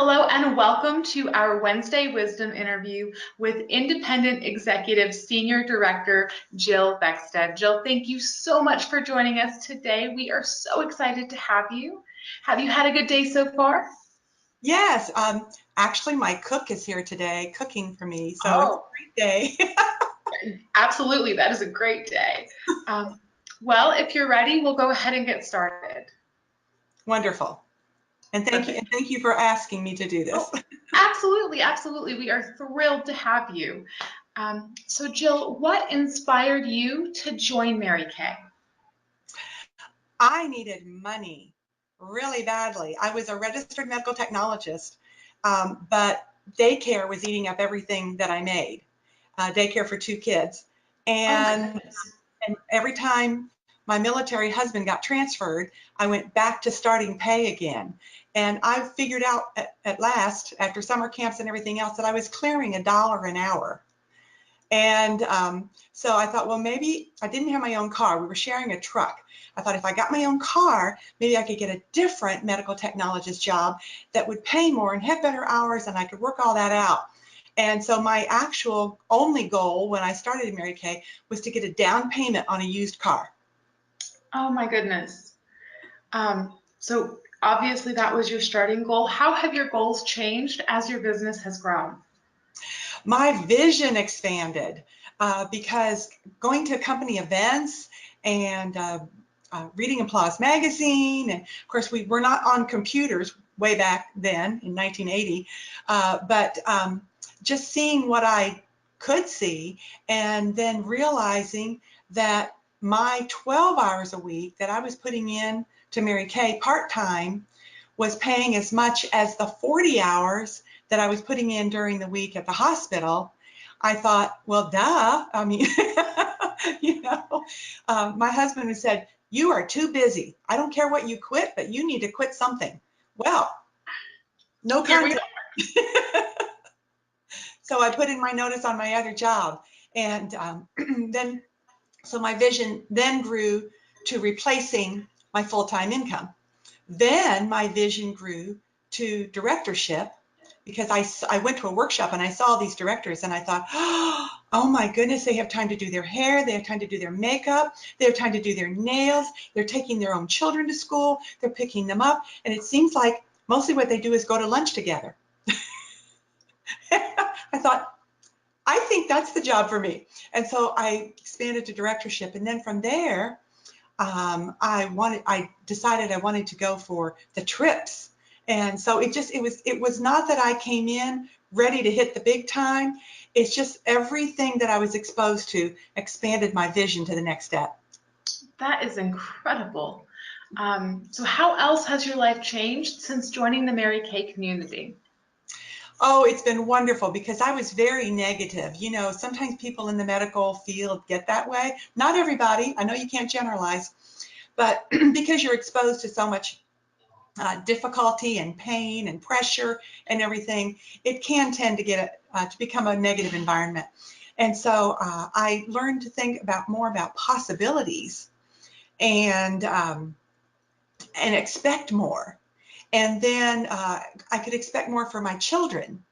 Hello and welcome to our Wednesday Wisdom interview with Independent Executive Senior Director Jill Beckstedt. Jill, thank you so much for joining us today. We are so excited to have you. Have you had a good day so far? Yes, actually my cook is here today cooking for me, so it's a Oh, great day. absolutely. That is a great day. Well, if you're ready, we'll go ahead and get started. Wonderful. And Perfect. thank you for asking me to do this. Oh, absolutely, absolutely. We are thrilled to have you. So Jill, what inspired you to join Mary Kay? I needed money really badly. I was a registered medical technologist, but daycare was eating up everything that I made, daycare for two kids. Oh my And, goodness. and every time my military husband got transferred, I went back to starting pay again. And I figured out at last, after summer camps and everything else, that I was clearing $1 an hour. And so I thought, well, maybe I didn't have my own car. We were sharing a truck. I thought if I got my own car, maybe I could get a different medical technologist job that would pay more and have better hours, and I could work all that out. And so my actual only goal when I started in Mary Kay was to get a down payment on a used car. Oh my goodness. So obviously that was your starting goal. How have your goals changed as your business has grown? My vision expanded because going to company events and reading Applause magazine, and of course we were not on computers way back then in 1980, but just seeing what I could see and then realizing that my 12 hours a week that I was putting in to Mary Kay part-time was paying as much as the 40 hours that I was putting in during the week at the hospital. I thought, well, duh. I mean, my husband said, you are too busy. I don't care what you quit, but you need to quit something. Well, no Here we contest. So I put in my notice on my other job. And then, so my vision then grew to replacing my full-time income. Then my vision grew to directorship because I went to a workshop and I saw these directors and I thought, oh my goodness, they have time to do their hair, they have time to do their makeup, they have time to do their nails, they're taking their own children to school, they're picking them up, and it seems like mostly what they do is go to lunch together. I thought, I think that's the job for me. And so I expanded to directorship, and then from there, I decided I wanted to go for the trips. And so it was not that I came in ready to hit the big time. It's just everything that I was exposed to expanded my vision to the next step. That is incredible. So how else has your life changed since joining the Mary Kay community? Oh, it's been wonderful because I was very negative. You know, sometimes people in the medical field get that way. Not everybody. I know you can't generalize, but because you're exposed to so much difficulty and pain and pressure and everything, it can tend to get to become a negative environment. And so I learned to think more about possibilities and expect more. And then I could expect more for my children.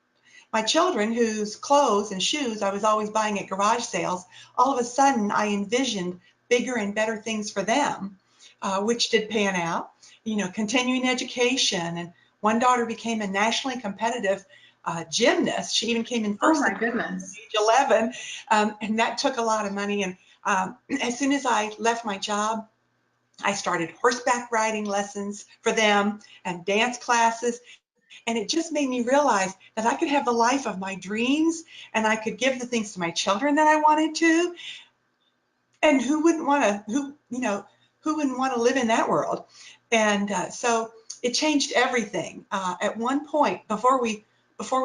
My children, whose clothes and shoes I was always buying at garage sales, all of a sudden I envisioned bigger and better things for them, which did pan out. You know, continuing education, and one daughter became a nationally competitive gymnast. She even came in Oh first my at goodness. age 11, and that took a lot of money. And as soon as I left my job, I started horseback riding lessons for them and dance classes. And it just made me realize that I could have the life of my dreams and I could give the things to my children that I wanted to. And who wouldn't want to, who wouldn't want to live in that world? And so it changed everything. At one point, before we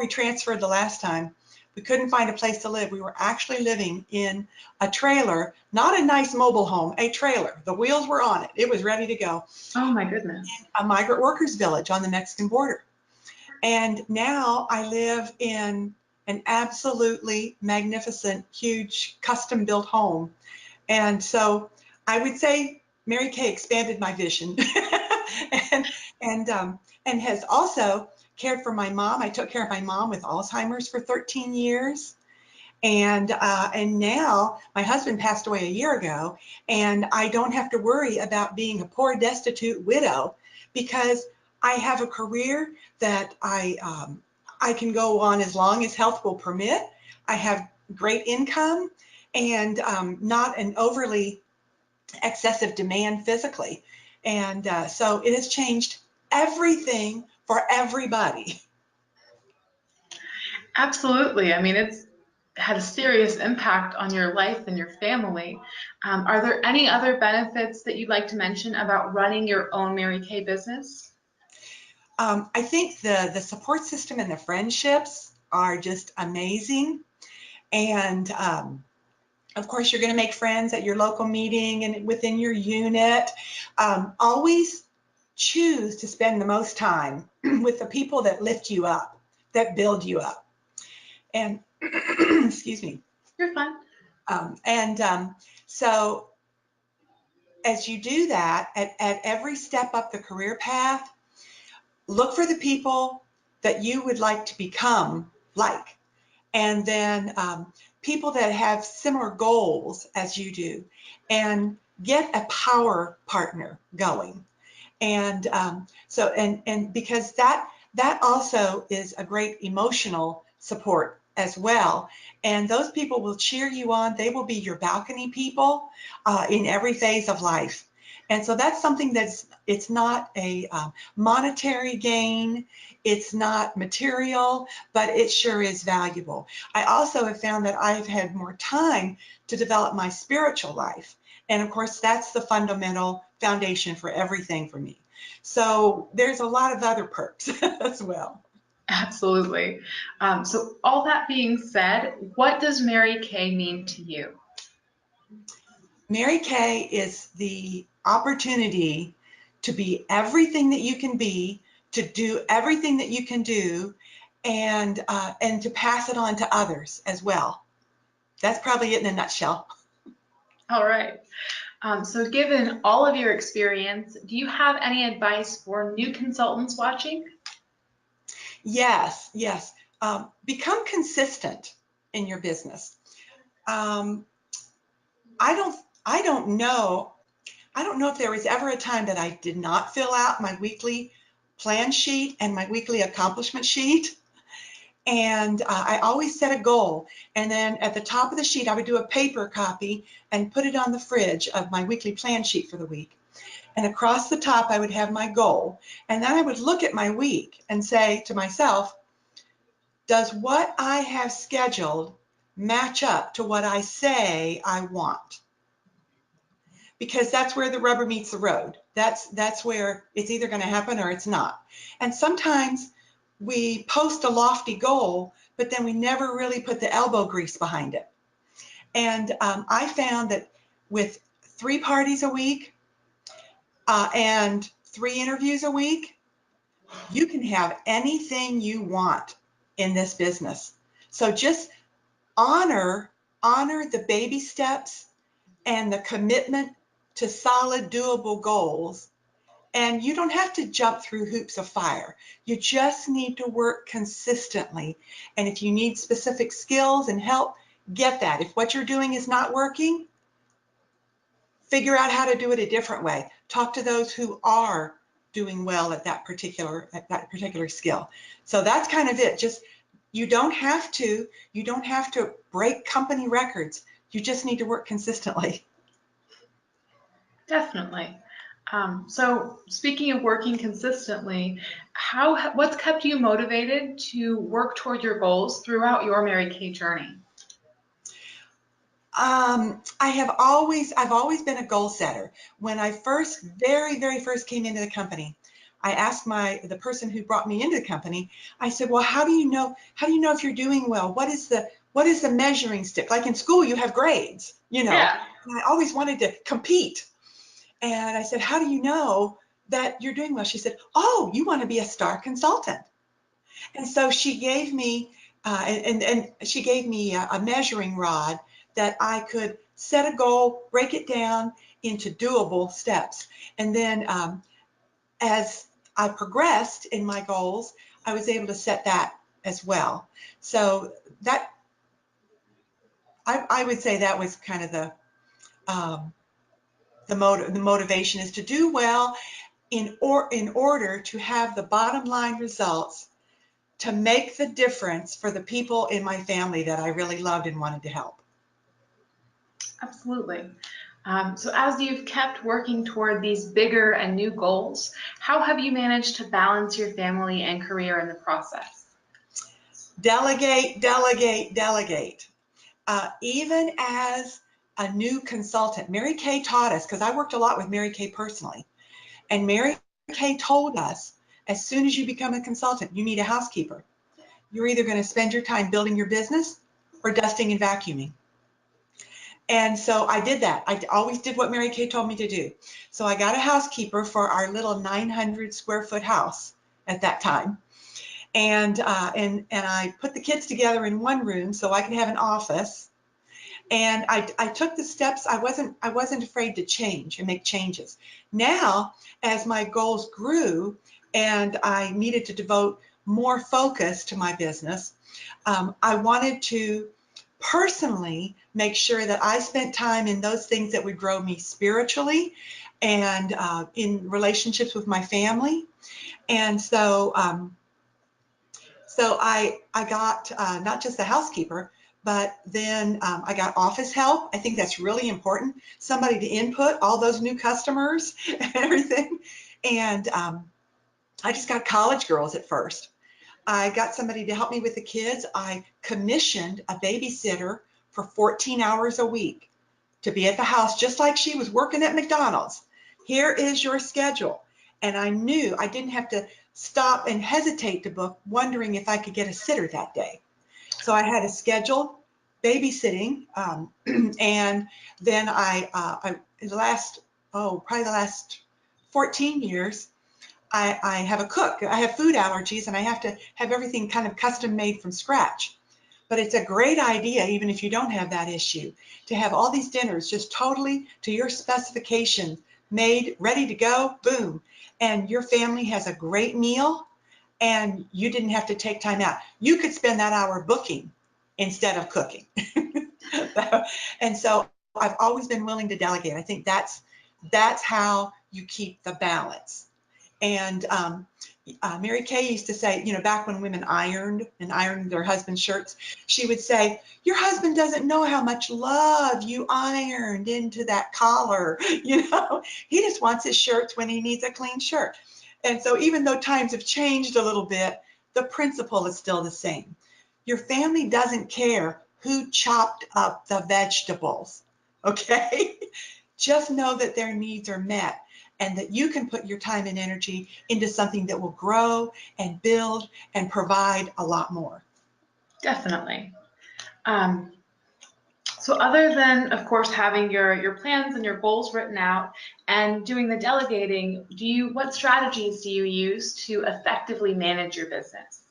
transferred the last time, we couldn't find a place to live. We were actually living in a trailer, not a nice mobile home, a trailer. The wheels were on it. It was ready to go. Oh my goodness. A migrant workers village on the Mexican border. And now I live in an absolutely magnificent, huge, custom built home. And so I would say Mary Kay expanded my vision and, and has also cared for my mom. I took care of my mom with Alzheimer's for 13 years. And now my husband passed away a year ago, and I don't have to worry about being a poor, destitute widow because I have a career that I can go on as long as health will permit. I have great income and not an overly excessive demand physically. And so it has changed everything for everybody. Absolutely. I mean, it's had a serious impact on your life and your family. Are there any other benefits that you'd like to mention about running your own Mary Kay business? I think the support system and the friendships are just amazing. And of course, you're going to make friends at your local meeting and within your unit. Always choose to spend the most time with the people that lift you up, that build you up. And excuse me. You're fine. So as you do that, at every step up the career path, look for the people that you would like to become like. And then people that have similar goals as you do, and get a power partner going. And and because that also is a great emotional support as well. And those people will cheer you on. They will be your balcony people in every phase of life. And so that's something it's not a monetary gain. It's not material, but it sure is valuable. I also have found that I've had more time to develop my spiritual life. And of course, that's the fundamental foundation for everything for me. So there's a lot of other perks as well. Absolutely. So all that being said, what does Mary Kay mean to you? Mary Kay is the opportunity to be everything that you can be, to do everything that you can do, and to pass it on to others as well. That's probably it in a nutshell. All right. So given all of your experience, do you have any advice for new consultants watching? Yes, yes. Become consistent in your business. Um, I don't I don't know if there was ever a time that I did not fill out my weekly plan sheet and my weekly accomplishment sheet. And I always set a goal. And then at the top of the sheet, I would do a paper copy and put it on the fridge of my weekly plan sheet for the week. And across the top, I would have my goal. And then I would look at my week and say to myself, does what I have scheduled match up to what I say I want? Because that's where the rubber meets the road. That's where it's either going to happen or it's not. And sometimes we post a lofty goal, but then we never really put the elbow grease behind it. And I found that with 3 parties a week and 3 interviews a week, you can have anything you want in this business. So just honor the baby steps and the commitment to solid, doable goals. And you don't have to jump through hoops of fire. You just need to work consistently. And if you need specific skills and help, get that. If what you're doing is not working, figure out how to do it a different way. Talk to those who are doing well at that particular skill. So that's kind of it. Just you don't have to break company records. You just need to work consistently. Definitely. So speaking of working consistently, what's kept you motivated to work toward your goals throughout your Mary Kay journey? I've always been a goal setter. When I very first came into the company, I asked the person who brought me into the company, I said, well, how do you know if you're doing well? What is the measuring stick? Like in school, you have grades, Yeah. And I always wanted to compete. And I said, how do you know that you're doing well? She said, oh, you want to be a star consultant. And so she gave me, she gave me a measuring rod that I could set a goal, break it down into doable steps. And then as I progressed in my goals, I was able to set that as well. So that, I would say that was kind of um, the motivation, is to do well in order to have the bottom line results, to make the difference for the people in my family that I really loved and wanted to help. Absolutely. So as you've kept working toward these bigger and new goals, how have you managed to balance your family and career in the process? Delegate, delegate, delegate. Even as a new consultant, Mary Kay taught us, because I worked a lot with Mary Kay personally, and Mary Kay told us, as soon as you become a consultant, you need a housekeeper. You're either going to spend your time building your business or dusting and vacuuming. And so I did that. I always did what Mary Kay told me to do. So I got a housekeeper for our little 900 square foot house at that time. And I put the kids together in one room so I could have an office. And I took the steps. I wasn't afraid to change and make changes. Now, as my goals grew and I needed to devote more focus to my business, I wanted to personally make sure that I spent time in those things that would grow me spiritually and in relationships with my family. And so I got not just a housekeeper, but then I got office help. I think that's really important. Somebody to input all those new customers and everything. And I just got college girls at first. I got somebody to help me with the kids. I commissioned a babysitter for 14 hours a week to be at the house, just like she was working at McDonald's. Here is your schedule. And I knew I didn't have to stop and hesitate to book, wondering if I could get a sitter that day. So I had a scheduled babysitting, and then in the last, probably the last 14 years, I have a cook. I have food allergies, and I have to have everything kind of custom made from scratch. But it's a great idea, even if you don't have that issue, to have all these dinners just totally to your specifications, made, ready to go, boom. And your family has a great meal, and you didn't have to take time out. You could spend that hour booking instead of cooking. And so I've always been willing to delegate. I think that's how you keep the balance. And Mary Kay used to say, back when women ironed their husband's shirts, she would say, your husband doesn't know how much love you ironed into that collar. He just wants his shirts when he needs a clean shirt. And so even though times have changed a little bit, the principle is still the same. Your family doesn't care who chopped up the vegetables, okay? Just know that their needs are met, and that you can put your time and energy into something that will grow and build and provide a lot more. Definitely. So other than, of course, having your plans and your goals written out and doing the delegating, what strategies do you use to effectively manage your business?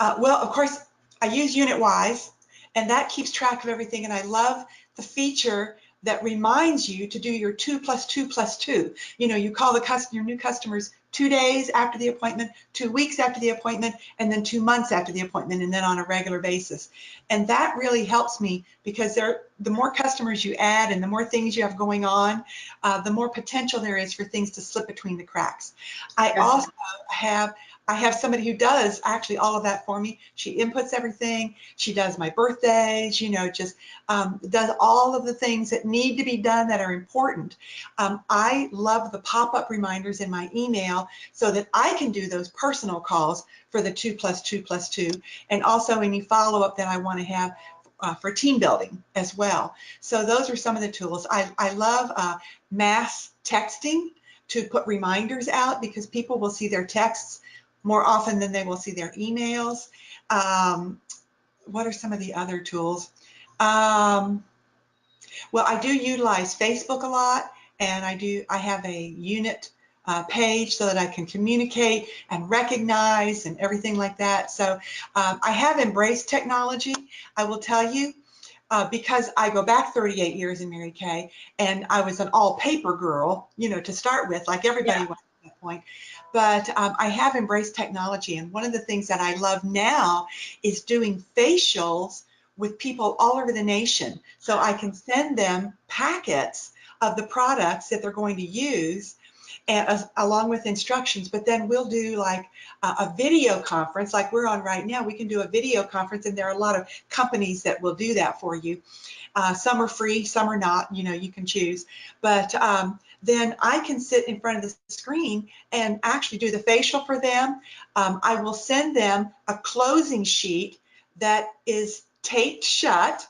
Well, of course, I use UnitWise, and that keeps track of everything. And I love the feature that reminds you to do your 2 + 2 + 2. You call your new customers 2 days after the appointment, 2 weeks after the appointment, and then 2 months after the appointment, and then on a regular basis. And that really helps me, because the more customers you add and the more things you have going on, the more potential there is for things to slip between the cracks. I also have somebody who does actually all of that for me. She inputs everything. She does my birthdays, just does all of the things that need to be done that are important. I love the pop-up reminders in my email so that I can do those personal calls for the 2 + 2 + 2, and also any follow-up that I want to have for team building as well. So those are some of the tools. I love mass texting to put reminders out, because people will see their texts more often than they will see their emails. What are some of the other tools? Well, I do utilize Facebook a lot, and I have a unit page so that I can communicate and recognize and everything like that. So I have embraced technology, I will tell you, because I go back 38 years in Mary Kay, and I was an all paper girl, to start with, like everybody was. point. But I have embraced technology, and one of the things that I love now is doing facials with people all over the nation. So I can send them packets of the products that they're going to use, and along with instructions. But then we'll do like a video conference like we're on right now. We can do a video conference, and there are a lot of companies that will do that for you. Some are free, some are not, you know, you can choose. But then I can sit in front of the screen and actually do the facial for them. I will send them a closing sheet that is taped shut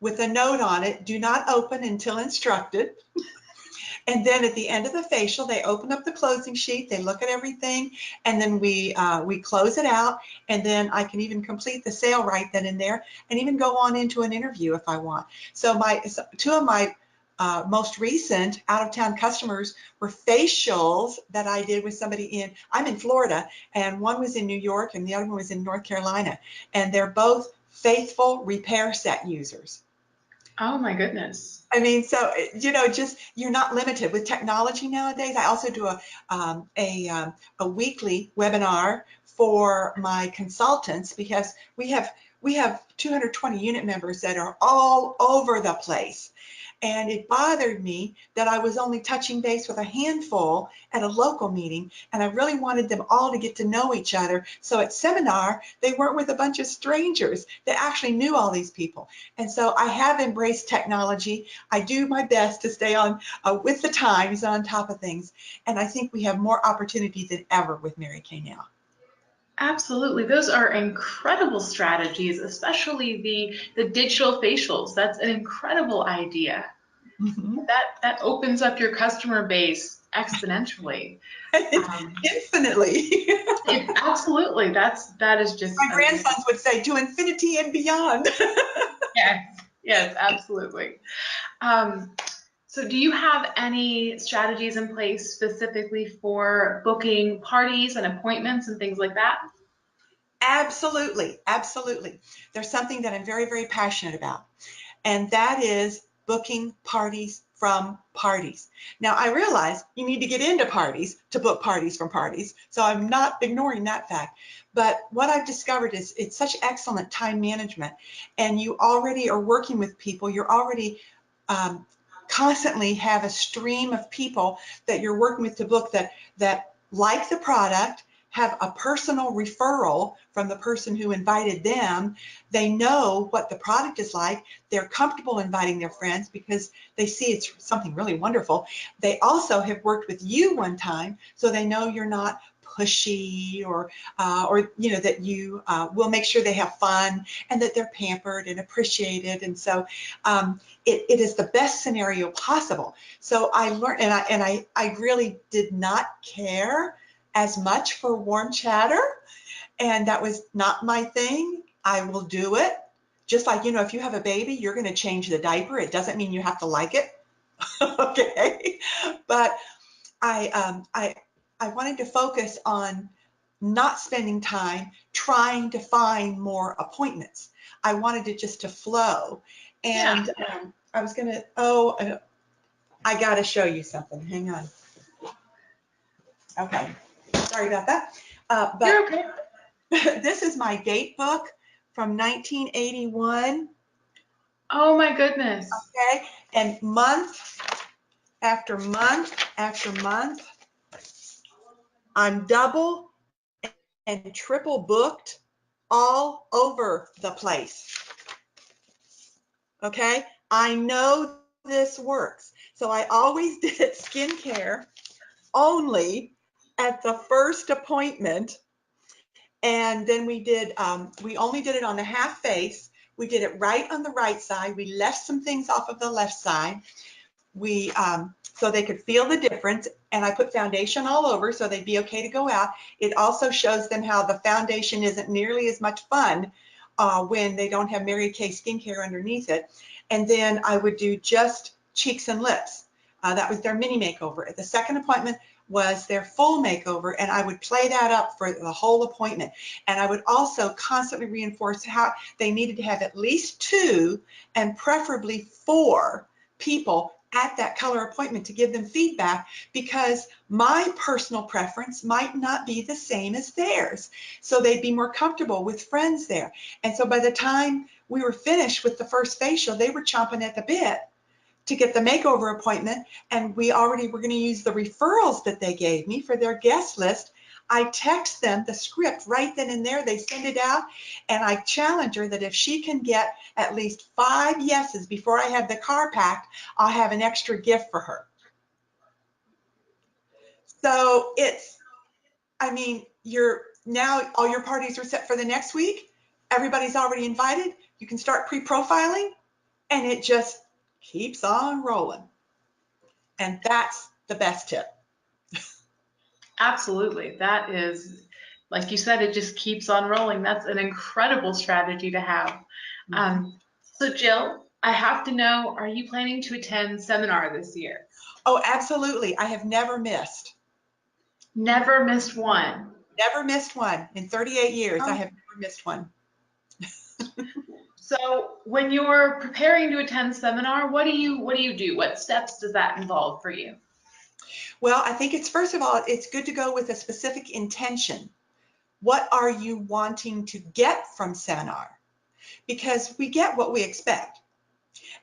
with a note on it, do not open until instructed. And then at the end of the facial, they open up the closing sheet, they look at everything, and then we close it out, and then I can even complete the sale right then and there, and even go on into an interview if I want. So two of my most recent out-of-town customers were facials that I did with somebody I'm in Florida, and one was in New York, and the other one was in North Carolina, and they're both faithful repair set users. Oh my goodness. I mean, so, you know, just, you're not limited with technology nowadays. I also do a weekly webinar for my consultants, because we have 220 unit members that are all over the place. And it bothered me that I was only touching base with a handful at a local meeting, and I really wanted them all to get to know each other. So at seminar, they weren't with a bunch of strangers. They actually knew all these people. And so I have embraced technology. I do my best to stay on with the times, on top of things. And I think we have more opportunity than ever with Mary Kay now. Absolutely. Those are incredible strategies, especially the digital facials. That's an incredible idea. Mm-hmm. That opens up your customer base exponentially. Infinitely. Absolutely. That is just My grandsons would say, to infinity and beyond. Yes, absolutely. So do you have any strategies in place specifically for booking parties and appointments and things like that? Absolutely, absolutely. There's something that I'm very, very passionate about, and that is booking parties from parties. Now, I realize you need to get into parties to book parties from parties, so I'm not ignoring that fact. But what I've discovered is it's such excellent time management, and you already are working with people. You're already constantly have a stream of people that you're working with to book that like the product, have a personal referral from the person who invited them. They know what the product is like. They're comfortable inviting their friends because they see it's something really wonderful. They also have worked with you one time, so they know you're not pushy, or you know, that you will make sure they have fun and that they're pampered and appreciated. And so it is the best scenario possible. So I learned, and I really did not care as much for warm chatter, and that was not my thing. I will do it. Just like, you know, if you have a baby, you're going to change the diaper. It doesn't mean you have to like it. Okay. But I wanted to focus on not spending time trying to find more appointments. I wanted it just to flow. And I was going to, I got to show you something. Hang on. Okay. Sorry about that. But You're okay. This is my date book from 1981. Oh my goodness. Okay. And month after month after month, I'm double and triple booked all over the place. Okay. I know this works. So I always did skincare only at the first appointment. And then we only did it on the half face. We did it right on the right side. We left some things off of the left side. So they could feel the difference. And I put foundation all over so they'd be okay to go out. It also shows them how the foundation isn't nearly as much fun when they don't have Mary Kay skincare underneath it. And then I would do just cheeks and lips. That was their mini makeover. At the second appointment was their full makeover, and I would play that up for the whole appointment. And I would also constantly reinforce how they needed to have at least 2 and preferably 4 people at that color appointment to give them feedback, because my personal preference might not be the same as theirs. So they'd be more comfortable with friends there. And so by the time we were finished with the first facial, they were chomping at the bit to get the makeover appointment. And we already were going to use the referrals that they gave me for their guest list. I text them the script right then and there. They send it out, and I challenge her that if she can get at least 5 yeses before I have the car packed, I'll have an extra gift for her. So it's, I mean, now all your parties are set for the next week. Everybody's already invited. You can start pre-profiling, and it just keeps on rolling. And that's the best tip. Absolutely. That is, like you said, it just keeps on rolling. That's an incredible strategy to have. So Jill, I have to know, are you planning to attend seminar this year? Oh, absolutely. I have never missed. Never missed one. Never missed one. In 38 years, I Oh. have never missed one. So when you're preparing to attend seminar, what do you do? What steps does that involve for you? Well, I think it's, first of all, it's good to go with a specific intention. What are you wanting to get from seminar? Because we get what we expect.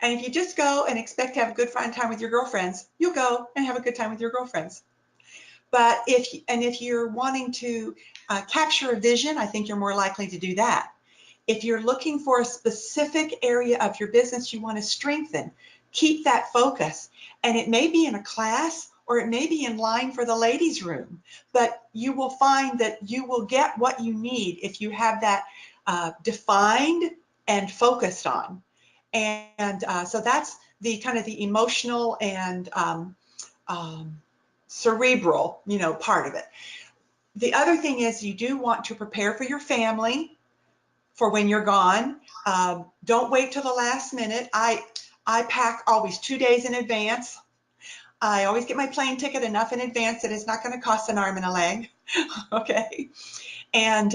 And if you just go and expect to have a good fun time with your girlfriends, you'll go and have a good time with your girlfriends. But if you're wanting to capture a vision, I think you're more likely to do that. If you're looking for a specific area of your business you want to strengthen, keep that focus. And it may be in a class, or it may be in line for the ladies' room, but you will find that you will get what you need if you have that defined and focused on. And so that's the kind of the emotional and cerebral, part of it. The other thing is, you do want to prepare for your family for when you're gone. Don't wait till the last minute. I pack always 2 days in advance. I always get my plane ticket enough in advance that it's not going to cost an arm and a leg. Okay. And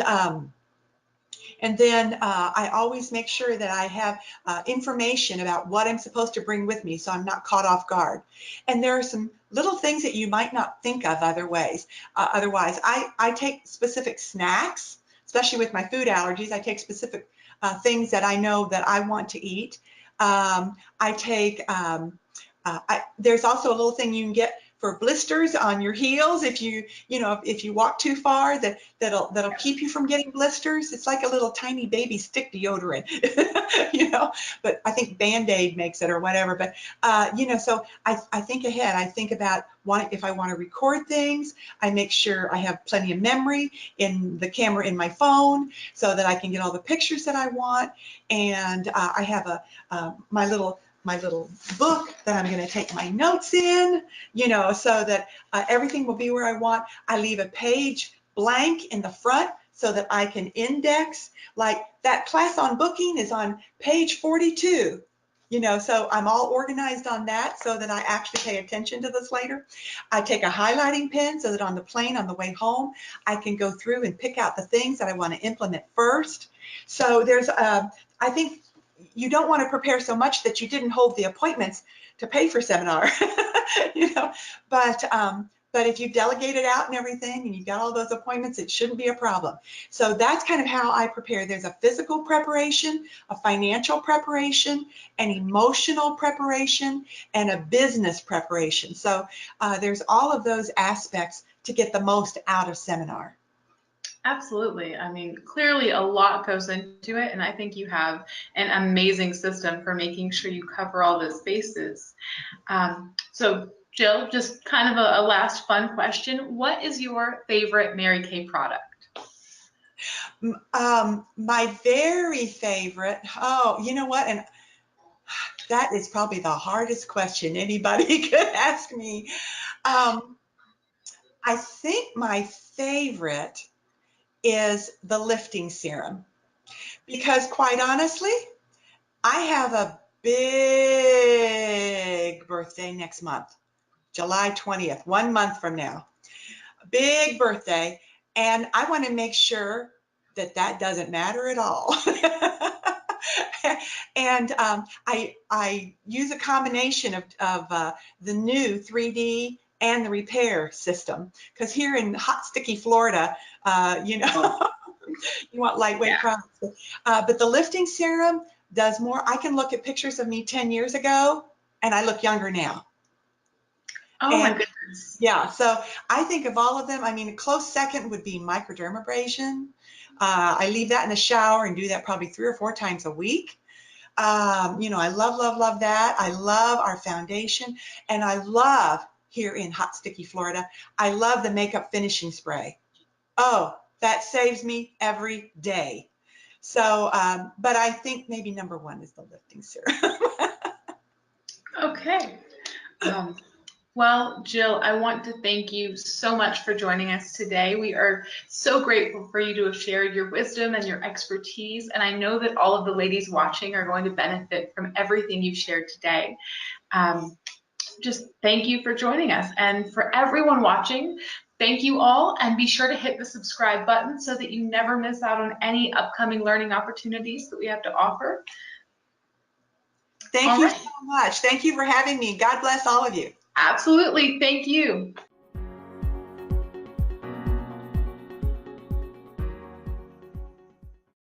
then I always make sure that I have information about what I'm supposed to bring with me, so I'm not caught off guard. And there are some little things that you might not think of otherwise. I take specific snacks, especially with my food allergies. I take specific things that I know that I want to eat. There's also a little thing you can get for blisters on your heels if you walk too far, that'll keep you from getting blisters. It's like a little tiny baby stick deodorant, but I think Band-Aid makes it or whatever. But so I think ahead. I think about if I want to record things, I make sure I have plenty of memory in the camera in my phone so that I can get all the pictures that I want. And I have my little book that I'm going to take my notes in, so that everything will be where I want. I leave a page blank in the front so that I can index. Like that class on booking is on page 42, so I'm all organized on that so that I actually pay attention to this later. I take a highlighting pen so that on the plane on the way home, I can go through and pick out the things that I want to implement first. So I think you don't want to prepare so much that you didn't hold the appointments to pay for seminar, but if you delegate it out and everything and you've got all those appointments, it shouldn't be a problem. So that's kind of how I prepare. There's a physical preparation, a financial preparation, an emotional preparation, and a business preparation. So there's all of those aspects to get the most out of seminar. Absolutely. I mean, clearly a lot goes into it, and I think you have an amazing system for making sure you cover all those bases. So Jill, just kind of a last fun question. What is your favorite Mary Kay product? My very favorite, you know what? And that is probably the hardest question anybody could ask me. I think my favorite is the lifting serum, because quite honestly, I have a big birthday next month, July 20th, 1 month from now. Big birthday, and I want to make sure that doesn't matter at all. And I use a combination of the new 3D and the repair system, because here in hot, sticky Florida, you know, you want lightweight products. But the lifting serum does more. I can look at pictures of me 10 years ago, and I look younger now. Oh my goodness. Yeah, so I think of all of them, I mean, a close second would be microdermabrasion. I leave that in the shower and do that probably 3 or 4 times a week. You know, I love, love, love that. I love our foundation, and I love, here in hot, sticky Florida, I love the makeup finishing spray. Oh, that saves me every day. So, but I think maybe number 1 is the lifting serum. Okay. Well, Jill, I want to thank you so much for joining us today. We are so grateful for you to have shared your wisdom and your expertise, and I know that all of the ladies watching are going to benefit from everything you've shared today. Just thank you for joining us, and for everyone watching, thank you all, and be sure to hit the subscribe button so that you never miss out on any upcoming learning opportunities that we have to offer. Thank you so much. Thank you for having me. God bless all of you. Absolutely. Thank you.